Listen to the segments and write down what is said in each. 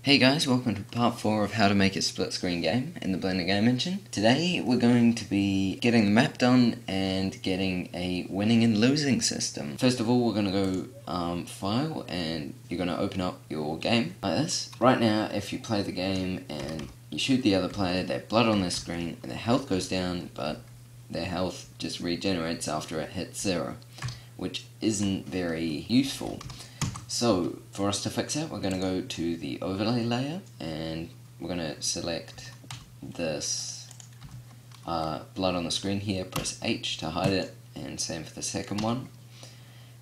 Hey guys, welcome to part 4 of how to make a split screen game in the Blender game engine. Today we're going to be getting the map done and getting a winning and losing system. First of all, we're going to go file, and you're going to open up your game like this. Right now, if you play the game and you shoot the other player, they have blood on their screen and their health goes down, but their health just regenerates after it hits 0, which isn't very useful. So, for us to fix it, we're going to go to the overlay layer, and we're going to select this blood on the screen here, press H to hide it, and same for the second one.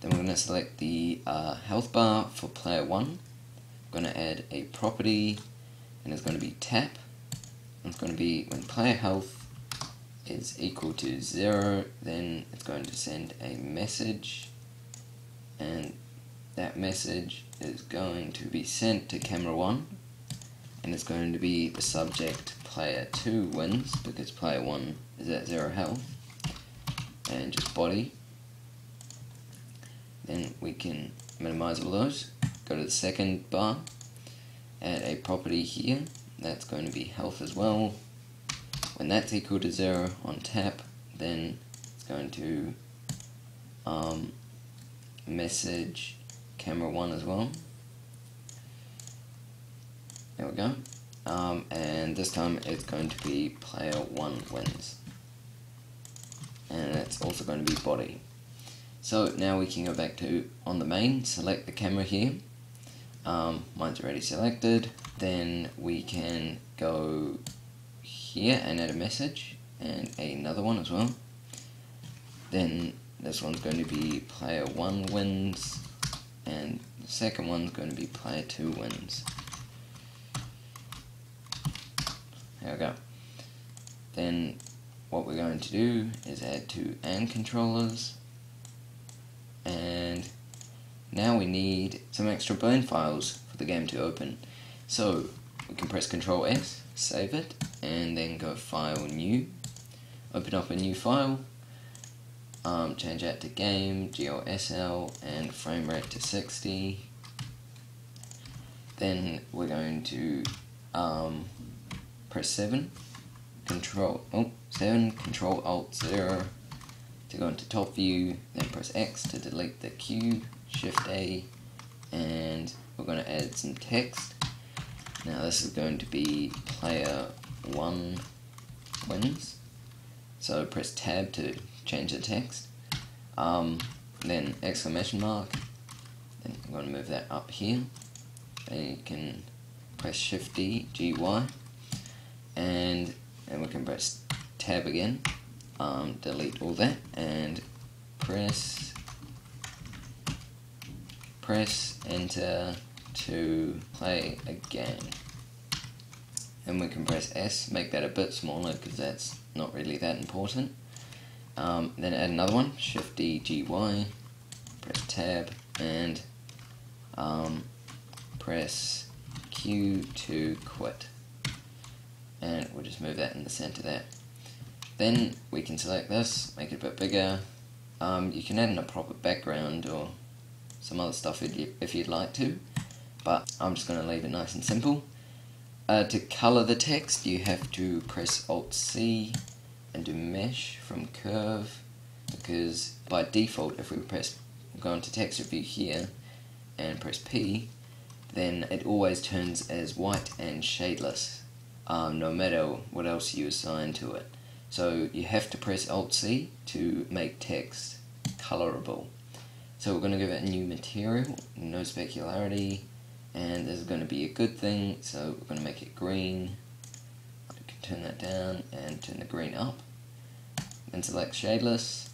Then we're going to select the health bar for player 1. We're going to add a property, and it's going to be tap. And it's going to be when player health is equal to 0, then it's going to send a message, and that message is going to be sent to camera 1, and it's going to be the subject player 2 wins because player 1 is at 0 health, and just body. Then we can minimize all those, go to the second bar, add a property here, that's going to be health as well. When that's equal to 0 on tap, then it's going to message camera 1 as well. There we go. And this time it's going to be player 1 wins. And it's also going to be body. So now we can go back to on the main, select the camera here. Mine's already selected. Then we can go here and add a message and another one as well. Then this one's going to be player 1 wins, and the second one's going to be player 2 wins. There we go. Then what we're going to do is add two AND controllers, and now we need some extra burn files for the game to open. So we can press Ctrl S, save it, and then go File, New, open up a new file. Change that to game, GOSL, and frame rate to 60. Then we're going to press 7, Control Alt 0 to go into top view, then press X to delete the cube, Shift A, and we're going to add some text. Now this is going to be player 1 wins. So press tab to change the text, then exclamation mark, then I'm going to move that up here, then you can press Shift D, GY, and then we can press tab again, delete all that, and press enter to play again. And we can press S, make that a bit smaller because that's not really that important. Then add another one, Shift D, GY, press tab, and press Q to quit. And we'll just move that in the center there. Then we can select this, make it a bit bigger. You can add in a proper background or some other stuff if you'd like to, but I'm just going to leave it nice and simple. To color the text, you have to press Alt C and do mesh from curve, because by default, if we go into texture view here and press P, then it always turns as white and shadeless, no matter what else you assign to it. So you have to press Alt C to make text colorable. So we're going to give it a new material, no specularity, and this is going to be a good thing, so we're going to make it green. We can turn that down and turn the green up. Then select shadeless,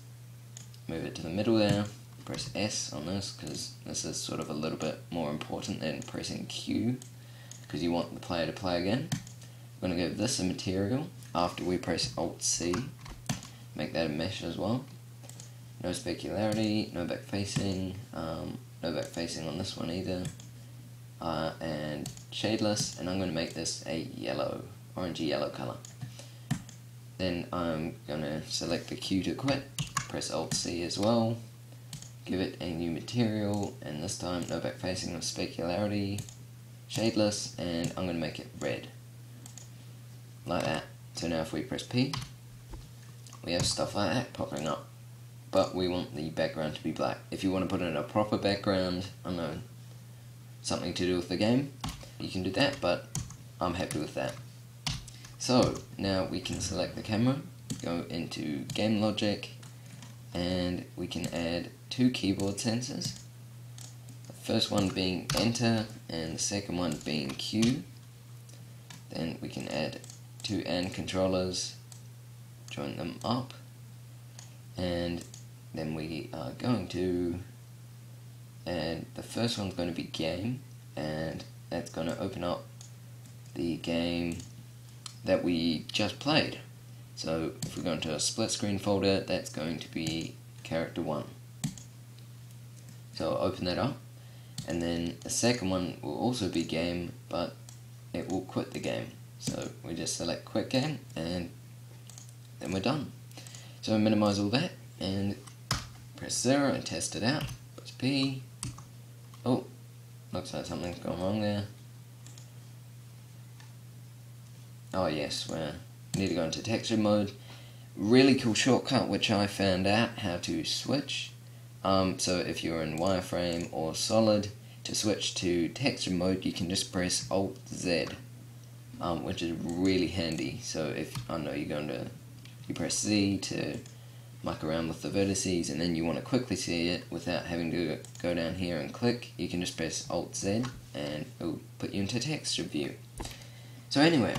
move it to the middle there, press S on this because this is sort of a little bit more important than pressing Q, because you want the player to play again. We're going to give this a material after we press Alt C, make that a mesh as well. No specularity, no back facing, no back facing on this one either. And shadeless, and I'm going to make this a yellow, orangey yellow color. Then I'm going to select the Q to quit, press Alt C as well, give it a new material, and this time no back facing or specularity, shadeless, and I'm going to make it red. Like that. So now if we press P, we have stuff like that popping up. But we want the background to be black. If you want to put in a proper background, I don't know, something to do with the game, you can do that, but I'm happy with that. So now we can select the camera, go into game logic, and we can add 2 keyboard sensors. The first one being enter and the second one being Q. Then we can add 2 AND controllers, join them up, and then we are going to add, the first one's going to be game, and that's going to open up the game that we just played. So if we go into a split screen folder, that's going to be character 1. So I'll open that up, and then the second one will also be game, but it will quit the game. So we just select quit game, and then we're done. So minimize all that, and press 0 and test it out. Press P. Oh, looks like something's gone wrong there. Oh yes, we need to go into texture mode. Really cool shortcut which I found out how to switch. So if you're in wireframe or solid, to switch to texture mode you can just press Alt Z, which is really handy. So if, I know you press Z to muck around with the vertices, and then you want to quickly see it without having to go down here and click, you can just press Alt Z and it will put you into texture view. So anyway,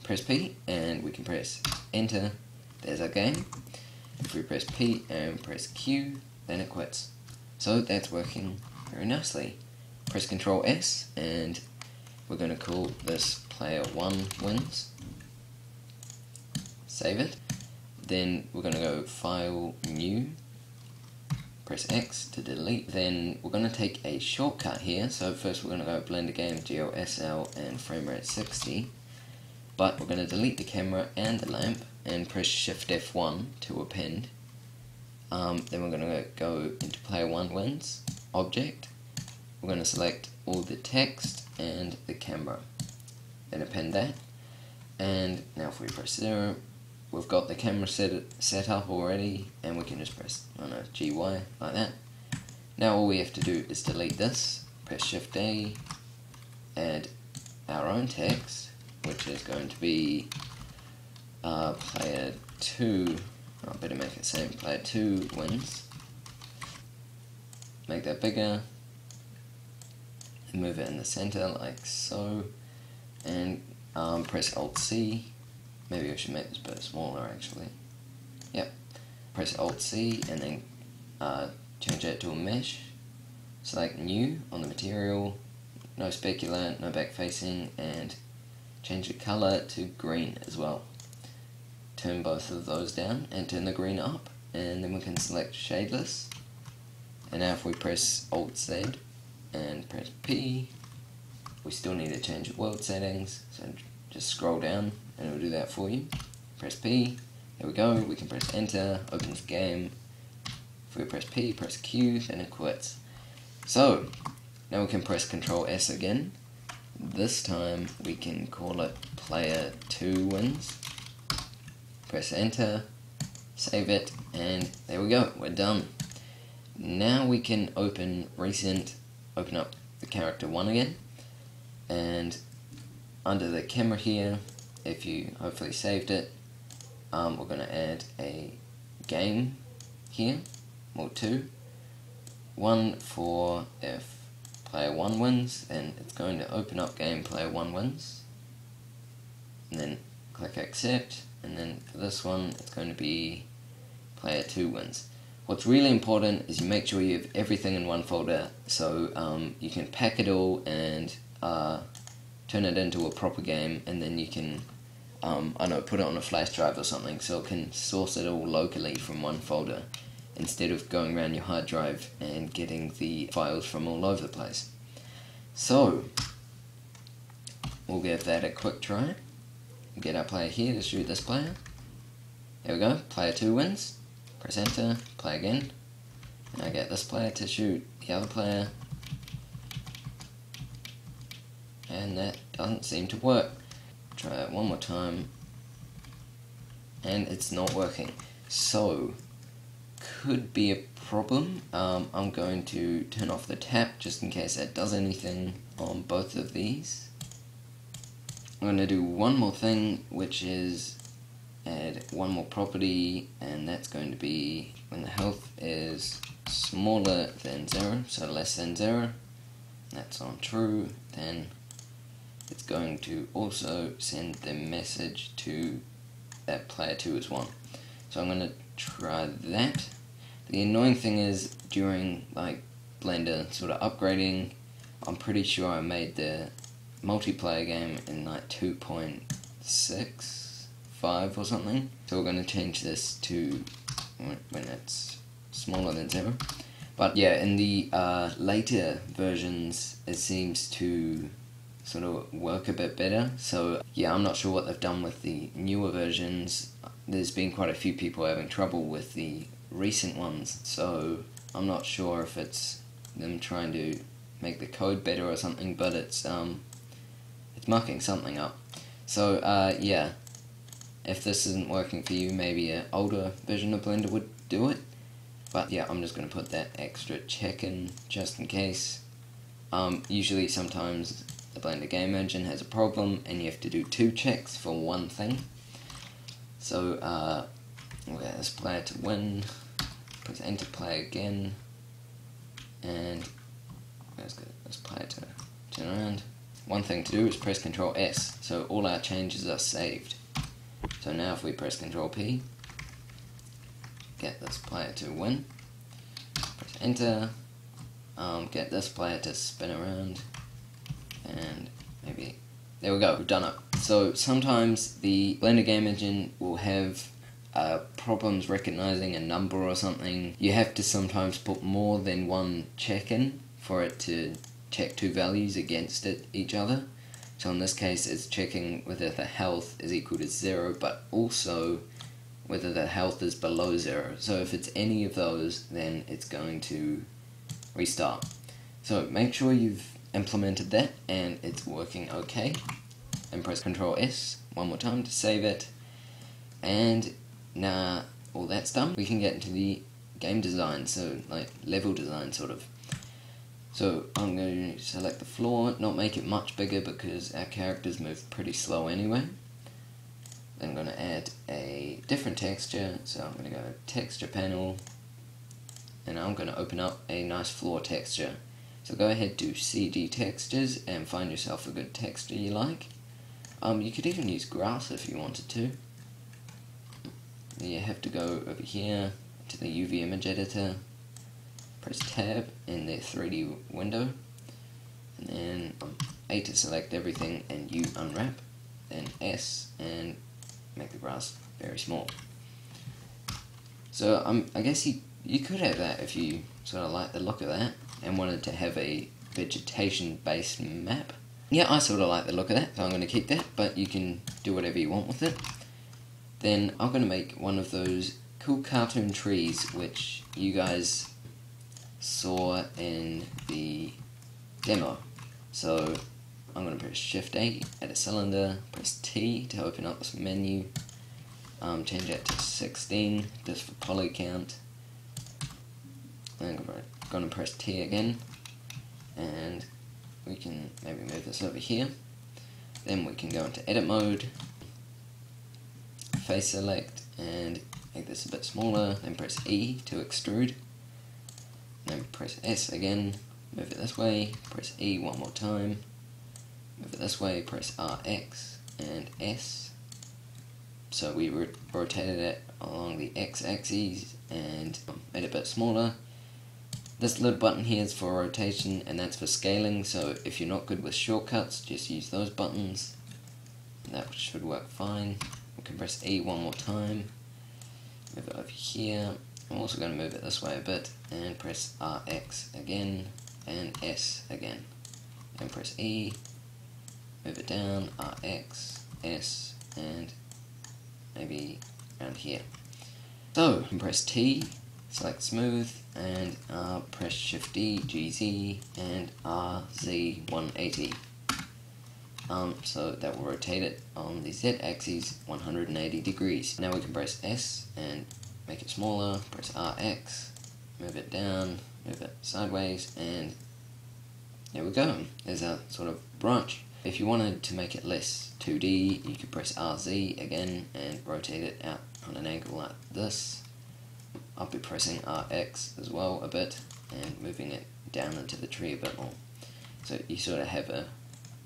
press P and we can press enter, there's our game. If we press P and press Q, then it quits. So that's working very nicely. Press Ctrl S and we're going to call this player 1 wins. Save it. Then we're going to go File, New, press X to delete. Then we're going to take a shortcut here. So first we're going to go Blender Game, GLSL and frame rate 60. But we're going to delete the camera and the lamp and press Shift F1 to append. Then we're going to go into Player 1 Wins, Object. We're going to select all the text and the camera. Then append that. And now if we press 0, we've got the camera set up already, and we can just press, I don't know, GY, like that. Now all we have to do is delete this, press Shift A, add our own text, which is going to be player 2, I better make it same, player 2 wins. Make that bigger, and move it in the center like so, and press Alt C. Maybe I should make this a bit smaller actually. Yep. Press Alt C and then change that to a mesh. Select New on the material, no specular, no back facing, and change the color to green as well. Turn both of those down and turn the green up, and then we can select shadeless. And now if we press Alt Z and press P, we still need to change the world settings, so just scroll down and it will do that for you. Press P, there we go, we can press enter, opens the game. If we press P, press Q, then it quits. So, now we can press Ctrl S again. This time we can call it player 2 wins. Press enter, save it, and there we go, we're done. Now we can open recent, open up the character 1 again, and under the camera here, if you hopefully saved it, we're going to add a game here, or 2. One for if player 1 wins, then it's going to open up game player 1 wins, and then click accept, and then for this one it's going to be player 2 wins. What's really important is you make sure you have everything in one folder, so you can pack it all and turn it into a proper game, and then you can I don't know, put it on a flash drive or something, so it can source it all locally from one folder instead of going around your hard drive and getting the files from all over the place. So we'll give that a quick try. Get our player here to shoot this player. There we go, player 2 wins. Press enter, play again. Now get this player to shoot the other player. and that doesn't seem to work. Try it one more time, and it's not working. So, could be a problem. I'm going to turn off the tap just in case that does anything on both of these. I'm going to do one more thing, which is add one more property, and that's going to be when the health is smaller than 0, so less than 0, that's on true, then it's going to also send the message to that player 2 is 1. So I'm going to try that. The annoying thing is, during like Blender sort of upgrading, I'm pretty sure I made the multiplayer game in like 2.65 or something. So we're going to change this to when it's smaller than 0. But yeah, in the later versions it seems to sort of work a bit better. So yeah, I'm not sure what they've done with the newer versions. There's been quite a few people having trouble with the recent ones, so I'm not sure if it's them trying to make the code better or something, but it's mucking something up. So yeah, if this isn't working for you, maybe an older version of Blender would do it. But yeah, I'm just going to put that extra check in just in case. Usually sometimes the Blender game engine has a problem and you have to do 2 checks for one thing. So we'll get this player to win, press enter, play again, and let's get this player to turn around. One thing to do is press Ctrl S, so all our changes are saved. So now if we press Ctrl P, get this player to win, press enter, get this player to spin around, and maybe, there we go, we've done it. So sometimes the Blender game engine will have problems recognizing a number or something. You have to sometimes put more than one check in for it to check 2 values against each other. So in this case it's checking whether the health is equal to 0, but also whether the health is below 0. So if it's any of those, then it's going to restart. So make sure you've implemented that and it's working okay, and press Ctrl S one more time to save it. And now all that's done, we can get into the game design, so like level design sort of. So I'm going to select the floor, not make it much bigger because our characters move pretty slow anyway. Then I'm going to add a different texture, so I'm going to go texture panel, and I'm going to open up a nice floor texture. So go ahead to CD textures and find yourself a good texture you like. You could even use grass if you wanted to. You have to go over here to the UV image editor, press tab in the 3D window, and then A to select everything and U unwrap, then S and make the grass very small. So I guess you could have that if you sort of like the look of that and wanted to have a vegetation based map. Yeah, I sort of like the look of that, so I'm going to keep that, but you can do whatever you want with it. Then I'm going to make one of those cool cartoon trees which you guys saw in the demo. So I'm going to press Shift A, add a cylinder, press T to open up this menu, change that to 16 just for poly count. Then I'm going to press T again, and we can maybe move this over here. Then we can go into edit mode, face select, and make this a bit smaller, then press E to extrude, then press S again, move it this way, press E one more time, move it this way, press RX and S, so we rotated it along the X axis and made it a bit smaller. This little button here is for rotation and that's for scaling, so if you're not good with shortcuts, just use those buttons, and that should work fine. We can press E one more time, move it over here. I'm also going to move it this way a bit, and press RX again, and S again. And press E, move it down, RX, S, and maybe around here. So, you can press T, select smooth, and press Shift D, GZ, and RZ180. so that will rotate it on the Z axis 180 degrees. Now we can press S and make it smaller, press RX, move it down, move it sideways, and there we go. There's our sort of branch. If you wanted to make it less 2D, you could press RZ again and rotate it out on an angle like this. I'll be pressing RX as well a bit and moving it down into the tree a bit more. So you sort of have a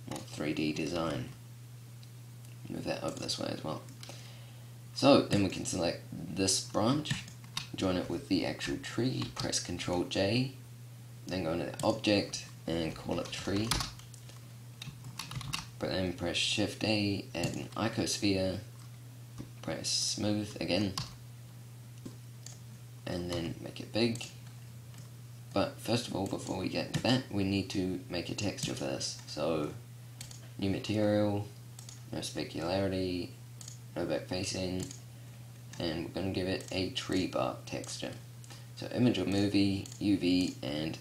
more 3D design. Move that over this way as well. So then we can select this branch, join it with the actual tree, press Ctrl J, then go into the object and call it tree. But then press Shift A, add an icosphere, press smooth again, and then make it big. But first of all, before we get into that, we need to make a texture for this. So, new material, no specularity, no back facing, and we're going to give it a tree bark texture. So image or movie, UV, and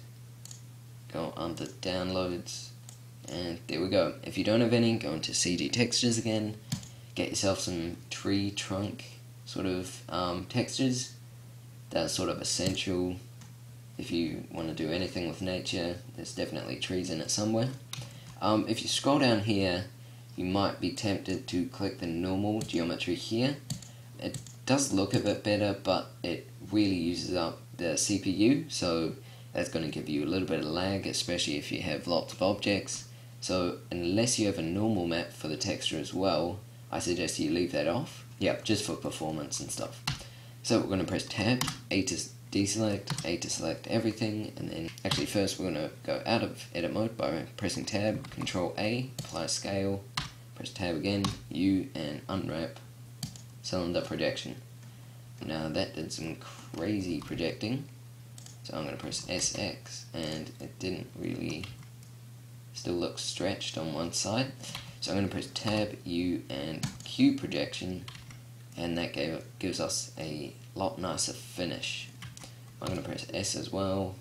go under downloads, and there we go. If you don't have any, go into CG textures again, get yourself some tree trunk sort of textures. That's sort of essential if you want to do anything with nature. There's definitely trees in it somewhere. If you scroll down here, you might be tempted to click the normal geometry here. It does look a bit better, but it really uses up the CPU, so that's going to give you a little bit of lag, especially if you have lots of objects. So unless you have a normal map for the texture as well, I suggest you leave that off. Yep, just for performance and stuff. So we're going to press Tab, A to deselect, A to select everything, and then actually first we're going to go out of edit mode by pressing Tab, Control A, apply scale, press Tab again, U, and unwrap cylinder projection. Now that did some crazy projecting, so I'm going to press SX, and it didn't really, still looks stretched on one side. So I'm going to press Tab, U, and Q projection, and that gives us a lot nicer finish. I'm going to press S as well.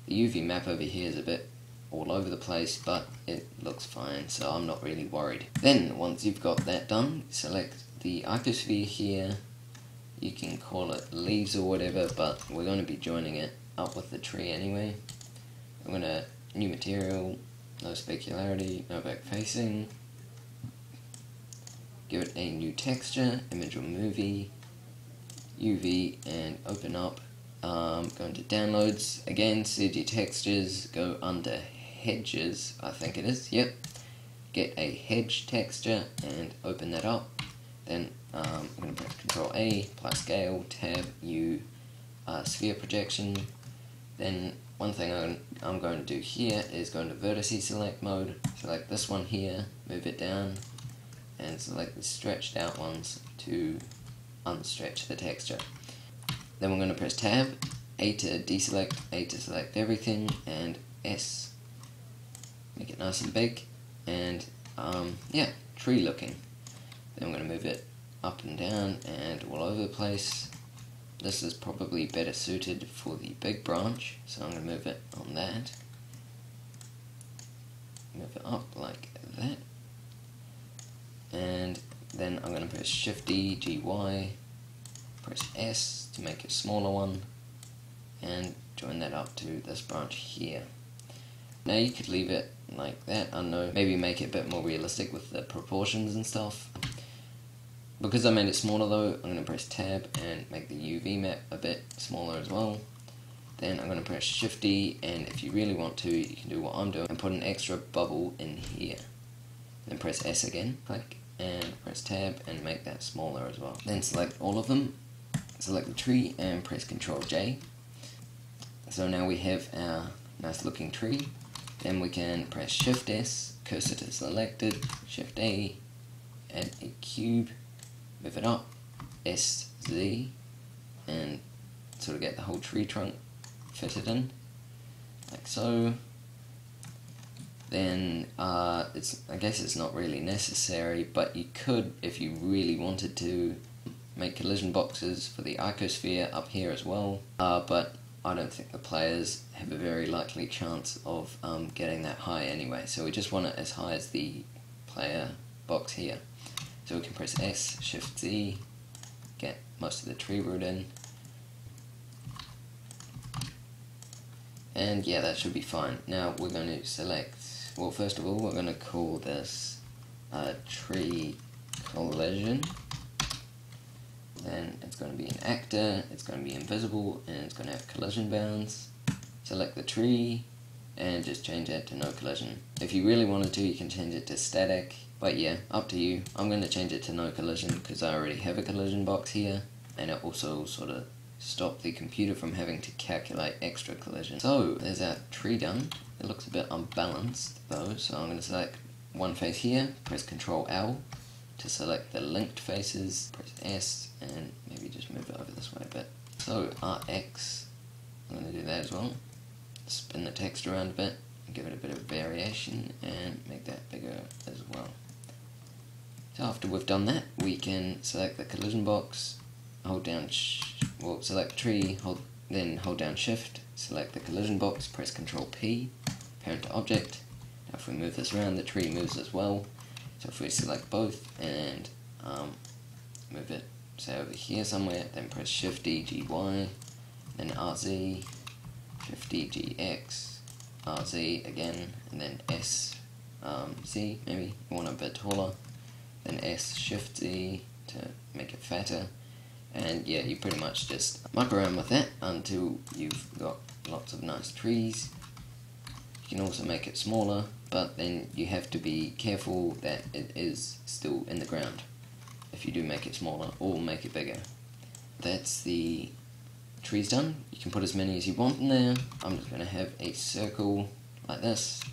The UV map over here is a bit all over the place, but it looks fine, so I'm not really worried. Then, once you've got that done, select the icosphere here. You can call it leaves or whatever, but we're going to be joining it up with the tree anyway. I'm going to, new material, no specularity, no back facing. Give it a new texture, image or movie, UV, and open up. Go into downloads, again, CG textures, go under hedges, I think it is, yep. Get a hedge texture and open that up. Then I'm going to press Ctrl A, apply scale, Tab, U, sphere projection. Then one thing I'm going to do here is go into vertice select mode, select this one here, move it down, and select the stretched out ones to unstretch the texture. Then we're going to press Tab, A to deselect, A to select everything, and S. Make it nice and big, and yeah, tree looking. Then we're going to move it up and down and all over the place. This is probably better suited for the big branch, so I'm going to move it on that. Move it up like that. And then I'm going to press Shift D, GY, press S to make a smaller one, and join that up to this branch here. Now you could leave it like that, I don't know, maybe make it a bit more realistic with the proportions and stuff. Because I made it smaller though, I'm going to press Tab and make the UV map a bit smaller as well. Then I'm going to press Shift D, and if you really want to, you can do what I'm doing and put an extra bubble in here. Then press S again, click, and press Tab and make that smaller as well. Then select all of them, select the tree and press Ctrl J. So now we have our nice looking tree. Then we can press Shift S, cursor to selected, Shift A, add a cube, move it up, S, Z, and sort of get the whole tree trunk fitted in, like so. Then I guess it's not really necessary, but you could, if you really wanted to, make collision boxes for the icosphere up here as well, but I don't think the players have a very likely chance of getting that high anyway, so we just want it as high as the player box here. So we can press S, Shift Z, get most of the tree root in, and yeah, that should be fine. Now we're going to select, well, first of all we're going to call this tree collision. Then it's going to be an actor, it's going to be invisible, and it's going to have collision bounds. Select the tree and just change that to no collision. If you really wanted to, you can change it to static, but yeah, up to you. I'm going to change it to no collision because I already have a collision box here, and it also sort of stop the computer from having to calculate extra collision. So there's our tree done. It looks a bit unbalanced though, so I'm going to select one face here, press Ctrl L to select the linked faces, press S, and maybe just move it over this way a bit. So RX, I'm going to do that as well. Spin the text around a bit, and give it a bit of variation, and make that bigger as well. So after we've done that, we can select the collision box, hold down, select tree, then hold down Shift, select the collision box, press Ctrl P, parent to object. Now if we move this around, the tree moves as well. So if we select both and move it, say over here somewhere, then press Shift D, G, Y, then RZ, Shift D, G, X, RZ again, and then S, Z maybe, you want it a bit taller, then S, Shift Z to make it fatter, and yeah, you pretty much just muck around with that until you've got lots of nice trees. You can also make it smaller, but then you have to be careful that it is still in the ground if you do make it smaller, or make it bigger. That's the trees done. You can put as many as you want in there. I'm just going to have a circle like this,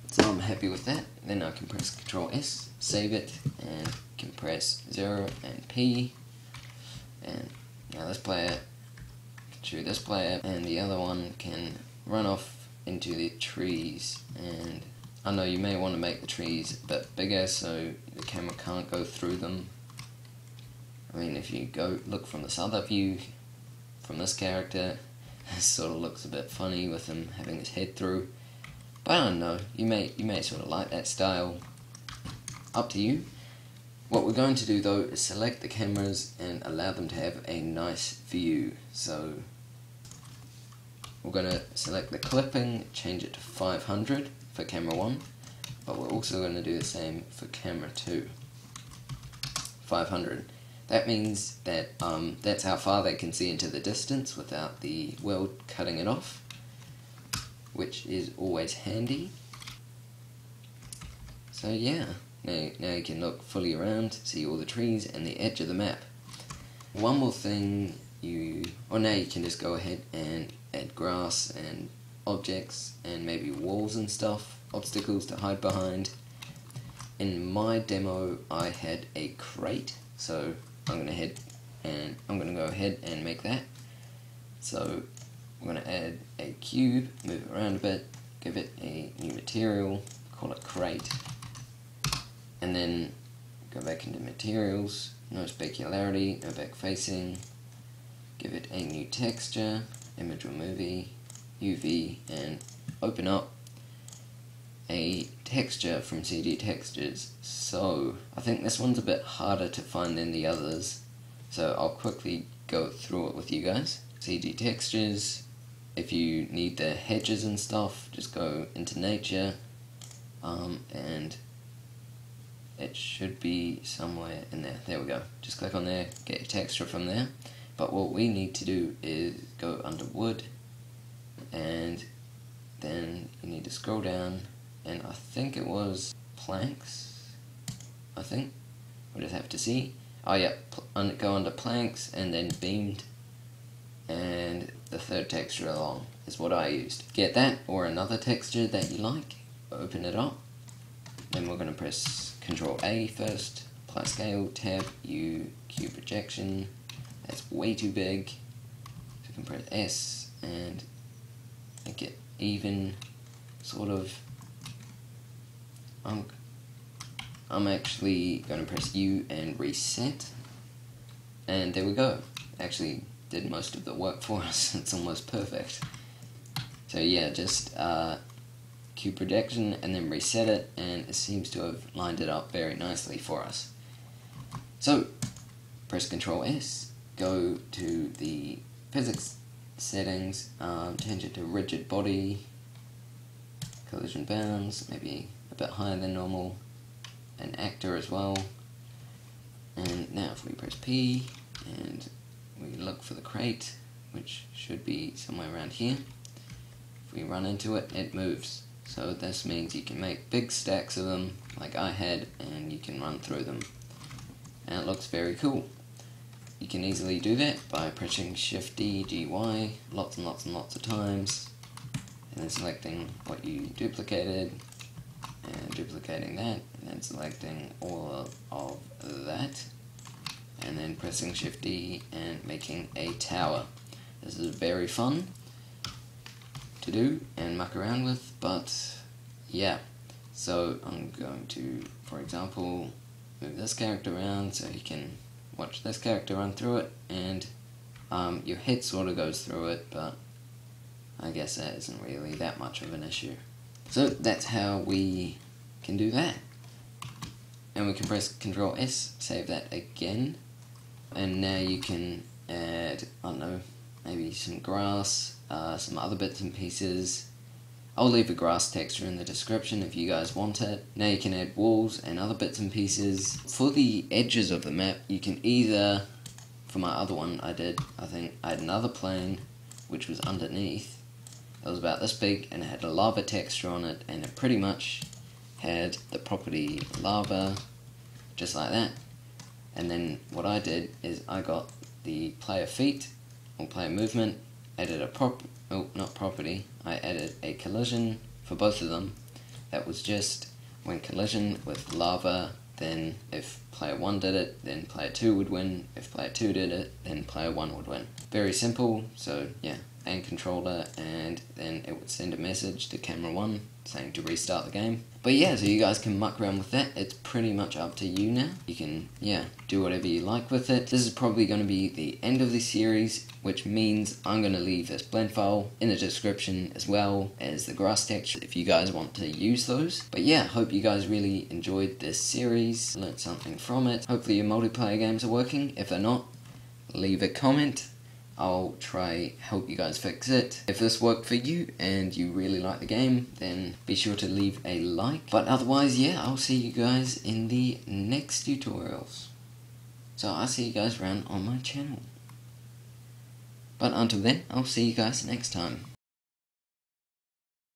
so I'm happy with that. Then I can press Ctrl S, save it, and can press 0 and P, and now this player can shoot this player, and the other one can run off into the trees. And I know you may want to make the trees a bit bigger so the camera can't go through them. I mean, if you go look from this other view, from this character, it sort of looks a bit funny with him having his head through. But I don't know, you may sort of like that style. Up to you. What we're going to do though is select the cameras and allow them to have a nice view. So we're going to select the clipping, change it to 500 for camera 1, but we're also going to do the same for camera 2. 500. That means that that's how far they can see into the distance without the world cutting it off, which is always handy. So yeah, now you can look fully around, see all the trees and the edge of the map. One more thing, now you can just go ahead and add grass and objects and maybe walls and stuff, obstacles to hide behind. In my demo I had a crate, so I'm going to go ahead and make that. So we're going to add a cube, move it around a bit, give it a new material, call it crate, and then go back into materials, no specularity, no back facing, give it a new texture, image or movie, UV, and open up a texture from CG Textures. So I think this one's a bit harder to find than the others, so I'll quickly go through it with you guys. CG Textures, if you need the hedges and stuff, just go into nature, and it should be somewhere in there. There we go. Just click on there, get your texture from there. But what we need to do is go under wood, and then you need to scroll down, and I think it was planks, I think. We'll just have to see. Oh yeah, go under planks and then beamed, and the third texture along is what I used. Get that or another texture that you like, open it up, then we're going to press Ctrl A first, apply scale, tab, U, cube projection. That's way too big, so you can press S and make it even, sort of. I'm actually going to press U and reset, and there we go. Actually did most of the work for us. It's almost perfect. So yeah, just cube projection and then reset it, and it seems to have lined it up very nicely for us. So press Ctrl S, go to the physics settings, change it to rigid body, collision bounds, maybe a bit higher than normal, and actor as well. And now if we press P and we look for the crate, which should be somewhere around here, if we run into it, it moves. So this means you can make big stacks of them like I had, and you can run through them. And it looks very cool. You can easily do that by pressing Shift D, G, Y lots and lots and lots of times, and then selecting what you duplicated, and duplicating that, and then selecting all of that, and then pressing Shift D and making a tower. This is very fun to do and muck around with, but yeah. So I'm going to, for example, move this character around so you can watch this character run through it, and your head sort of goes through it, but I guess that isn't really that much of an issue. So that's how we can do that. And we can press Ctrl S, save that again, and now you can add, I don't know, maybe some grass, some other bits and pieces. I'll leave a grass texture in the description if you guys want it. Now you can add walls and other bits and pieces. For the edges of the map, you can either, for my other one I think I had another plane which was underneath. It was about this big and it had a lava texture on it, and it pretty much had the property lava, just like that. And then what I did is I got the player feet, or player movement, added a not property, I added a collision for both of them. That was just when collision with lava, then if player 1 did it, then player 2 would win. If player 2 did it, then player 1 would win. Very simple. So yeah, and controller, and then it would send a message to camera 1 saying to restart the game. But yeah, so you guys can muck around with that. It's pretty much up to you now. You can, yeah, do whatever you like with it. This is probably going to be the end of the series, which means I'm going to leave this blend file in the description as well as the grass texture if you guys want to use those. But yeah, hope you guys really enjoyed this series, learned something from it. Hopefully your multiplayer games are working. If they're not, leave a comment. I'll try help you guys fix it. If this worked for you and you really like the game, then be sure to leave a like. But otherwise, yeah, I'll see you guys in the next tutorials. So I'll see you guys around on my channel. But until then, I'll see you guys next time.